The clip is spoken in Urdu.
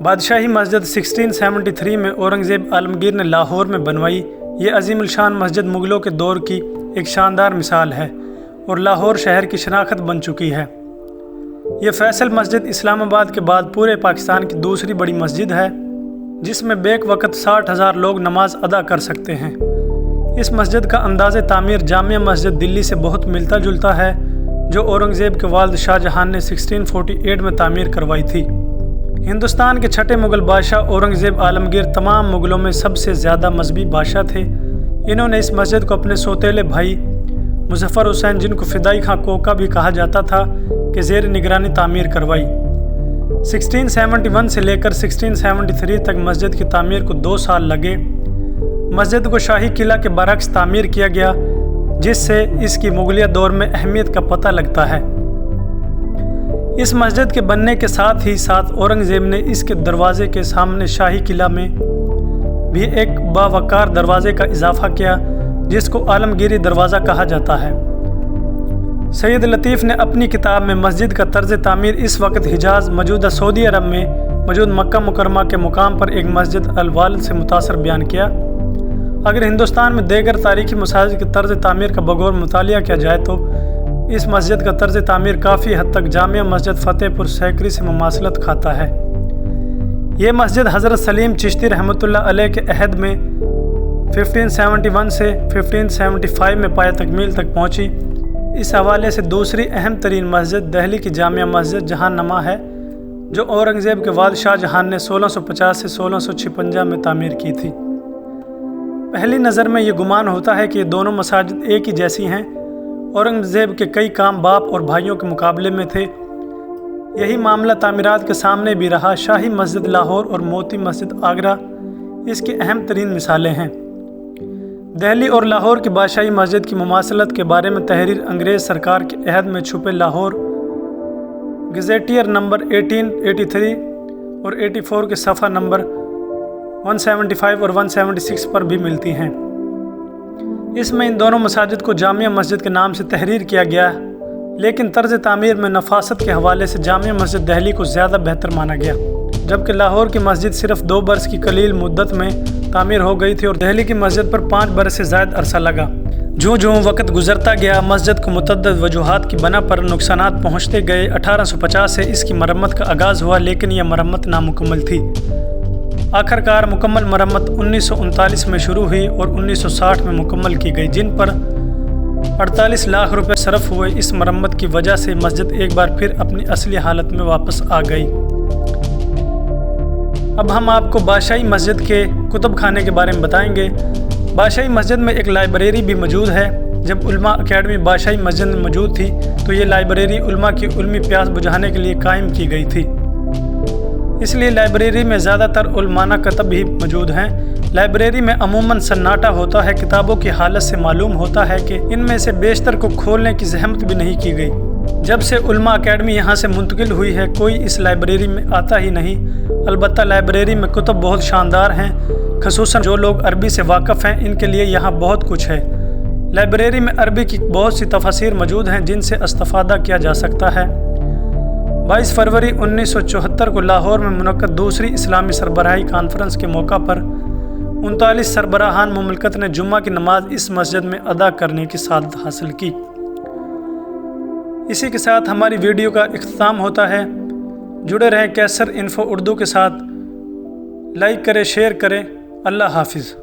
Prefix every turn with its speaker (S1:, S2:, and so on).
S1: بادشاہی مسجد 1673 میں اورنگزیب عالمگیر نے لاہور میں بنوائی۔ یہ عظیم الشان مسجد مغلوں کے دور کی ایک شاندار مثال ہے اور لاہور شہر کی شناخت بن چکی ہے۔ یہ فیصل مسجد اسلام آباد کے بعد پورے پاکستان کی دوسری بڑی مسجد ہے، جس میں بیک وقت 60,000 لوگ نماز ادا کر سکتے ہیں۔ اس مسجد کا انداز تعمیر جامع مسجد دلی سے بہت ملتا جلتا ہے، جو اورنگزیب کے والد شاہ جہاں نے 1648 میں تعمیر کروائی تھی۔ ہندوستان کے چھٹے مغل بادشاہ اورنگزیب عالمگیر تمام مغلوں میں سب سے زیادہ مذہبی بادشاہ تھے۔ انہوں نے اس مسجد کو اپنے سوتیلے بھائی مظفر حسین، جن کو فدائی خاں کوکا بھی کہا جاتا تھا، کے زیر نگرانی تعمیر کروائی۔ 1671 سے لے کر 1673 تک مسجد کی تعمیر کو 2 سال لگے۔ مسجد کو شاہی قلعہ کے برعکس تعمیر کیا گیا، جس سے اس کی مغلیہ دور میں اہمیت کا پتہ لگتا ہے۔ اس مسجد کے بننے کے ساتھ ہی ساتھ اورنگزیب نے اس کے دروازے کے سامنے شاہی قلعہ میں بھی ایک باوقار دروازے کا اضافہ کیا، جس کو عالمگیری دروازہ کہا جاتا ہے۔ سید لطیف نے اپنی کتاب میں مسجد کا طرز تعمیر اس وقت حجاز، موجودہ سعودی عرب میں موجود مکہ مکرمہ کے مقام پر ایک مسجد الوالد سے متاثر بیان کیا۔ اگر ہندوستان میں دیگر تاریخی مساجد کے طرز تعمیر کا بغور مطالعہ کیا جائے تو اس مسجد کا طرز تعمیر کافی حد تک جامع مسجد فتح پور سیکری سے مماثلت کھاتا ہے۔ یہ مسجد حضرت سلیم چشتی رحمۃ اللہ علیہ کے عہد میں 1571 سے 1575 میں پایہ تکمیل تک پہنچی۔ اس حوالے سے دوسری اہم ترین مسجد دہلی کی جامع مسجد جہاں نما ہے، جو اورنگزیب کے والد شاہ جہاں نے 1650 سے 1656 میں تعمیر کی تھی۔ پہلی نظر میں یہ گمان ہوتا ہے کہ یہ دونوں مساجد ایک ہی جیسی ہیں۔ اورنگزیب کے کئی کام باپ اور بھائیوں کے مقابلے میں تھے۔ یہی معاملہ تعمیرات کے سامنے بھی رہا۔ شاہی مسجد لاہور اور موتی مسجد آگرہ اس کی اہم ترین مثالیں ہیں۔ دہلی اور لاہور کی بادشاہی مسجد کی مماثلت کے بارے میں تحریر انگریز سرکار کے عہد میں چھپے لاہور گزیٹیئر نمبر 1883 اور 84 کے صفحہ نمبر 175 اور 176 پر بھی ملتی ہیں۔ اس میں ان دونوں مساجد کو جامع مسجد کے نام سے تحریر کیا گیا، لیکن طرز تعمیر میں نفاست کے حوالے سے جامع مسجد دہلی کو زیادہ بہتر مانا گیا، جبکہ لاہور کی مسجد صرف 2 برس کی قلیل مدت میں تعمیر ہو گئی تھی اور دہلی کی مسجد پر 5 برس سے زائد عرصہ لگا۔ جوں وقت گزرتا گیا، مسجد کو متعدد وجوہات کی بنا پر نقصانات پہنچتے گئے۔ 1850 سے اس کی مرمت کا آغاز ہوا، لیکن یہ مرمت نامکمل تھی۔ آخرکار مکمل مرمت 1939 میں شروع ہوئی اور 1960 میں مکمل کی گئی، جن پر 48 لاکھ روپے صرف ہوئے۔ اس مرمت کی وجہ سے مسجد ایک بار پھر اپنی اصلی حالت میں واپس آ گئی۔ اب ہم آپ کو بادشاہی مسجد کے کتب خانے کے بارے میں بتائیں گے۔ بادشاہی مسجد میں ایک لائبریری بھی موجود ہے۔ جب علماء اکیڈمی بادشاہی مسجد میں موجود تھی تو یہ لائبریری علماء کی علمی پیاس بجھانے کے لیے قائم کی گئی تھی، اس لیے لائبریری میں زیادہ تر علمانہ کتب ہی موجود ہیں۔ لائبریری میں عموماً سناٹا ہوتا ہے۔ کتابوں کی حالت سے معلوم ہوتا ہے کہ ان میں سے بیشتر کو کھولنے کی زحمت بھی نہیں کی گئی۔ جب سے علماء اکیڈمی یہاں سے منتقل ہوئی ہے، کوئی اس لائبریری میں آتا ہی نہیں۔ البتہ لائبریری میں کتب بہت شاندار ہیں، خصوصاً جو لوگ عربی سے واقف ہیں ان کے لیے یہاں بہت کچھ ہے۔ لائبریری میں عربی کی بہت سی تفاسیر موجود ہیں جن سے استفادہ کیا جا سکتا ہے۔ 22 فروری 1974 کو لاہور میں منعقد دوسری اسلامی سربراہی کانفرنس کے موقع پر 39 سربراہان مملکت نے جمعہ کی نماز اس مسجد میں ادا کرنے کی سعادت حاصل کی۔ اسی کے ساتھ ہماری ویڈیو کا اختتام ہوتا ہے۔ جڑے رہیں کیسر انفو اردو کے ساتھ۔ لائک کریں، شیئر کریں۔ اللہ حافظ۔